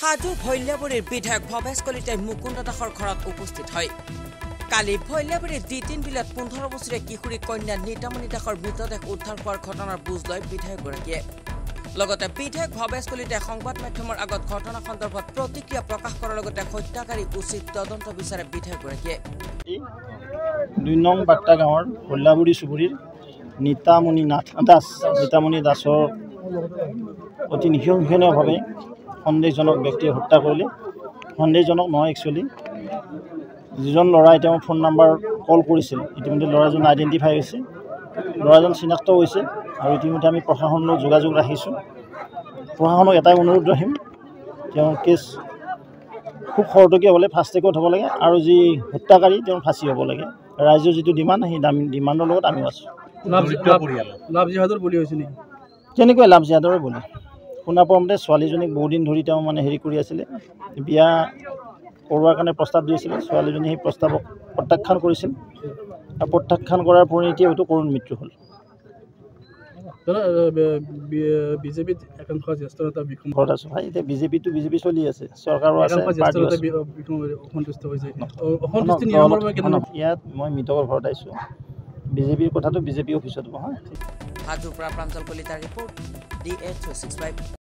হাজো ভৈল্যাবুৰীৰ বিধায়ক ভৱেশ কলিতাই মুকুন্দ দাসৰ ঘৰত উপস্থিত হয়। কালি ভৈল্যাবুৰীৰ দ্বিতীয় বিলত 15 বছৰীয়া কিশোৰী কন্যা নীতামণি দাসৰ মৃতদেহ উদ্ধাৰ হোৱাৰ ঘটনাৰ বুজ লয় বিধায়কগৰাকীয়ে। লগতে বিধায়ক ভৱেশ কলিতাই সংবাদ মাধ্যমৰ আগত ঘটনা সন্দৰ্ভত প্ৰতিক্ৰিয়া প্ৰকাশ কৰাৰ লগতে হত্যাকাৰী উচিত তদন্ত বিচাৰে বিধায়কগৰাকীয়ে। 2 নং বাট্টা গাঁৱৰ ভৈল্যাবুৰী চুবুৰীৰ নীতামণি দাসৰ অতি নিশংসনীয়ভাৱে সন্দেহজনক ব্যক্তিয়ে হত্যা কৰিলে। সন্দেহজনক নহয়, একচুৱেলি যিজন ল'ৰাই তেওঁ ফোন নাম্বাৰ কল কৰিছিল, ইতিমধ্যে ল'ৰাজন আইডেণ্টিফাই হৈছে, ল'ৰাজন চিনাক্ত হৈছে আৰু ইতিমধ্যে আমি প্ৰশাসনৰ যোগাযোগ ৰাখিছোঁ। প্ৰশাসনক এটাই অনুৰোধ ৰাখিম, তেওঁৰ কেছ খুব খৰতকীয়া হ'লে ফাষ্ট ট্ৰেকত হ'ব লাগে আৰু যি হত্যাকাৰী তেওঁৰ ফাঁচি হ'ব লাগে। ৰাইজৰ যিটো ডিমাণ্ড, সেই ডিমাণ্ডৰ লগত আমিও আছোঁ। লাভ জিহাদৰ বলি হৈছে নেকি? তেনেকৈ লাভ জিহাদৰে বলি। শুনা পোৱা মতে ছোৱালীজনীক বহুদিন ধৰি তেওঁ হেৰি কৰি আছিলে, বিয়া কৰোৱাৰ কাৰণে প্ৰস্তাৱ দিছিলে। ছোৱালীজনী সেই প্ৰস্তাৱক প্ৰত্যাখ্যান কৰিছিল আৰু প্ৰত্যাখ্যান কৰাৰ পৰিণতি হয়তো কৰুণ মৃত্যু হ'ল। বিজেপিত একাংশ জ্যেষ্ঠ নেতা ঘৰত আছোঁ ভাই, এতিয়া বিজেপি চলি আছে, চৰকাৰো আছে, ইয়াত মই মৃতকৰ ঘৰত আহিছোঁ। বিজেপিৰ কথাটো বিজেপি অফিচত হ'ব। হাজোৰ পৰা প্ৰাঞ্জল কলিতাৰ ৰিপৰ্ট, DA 365।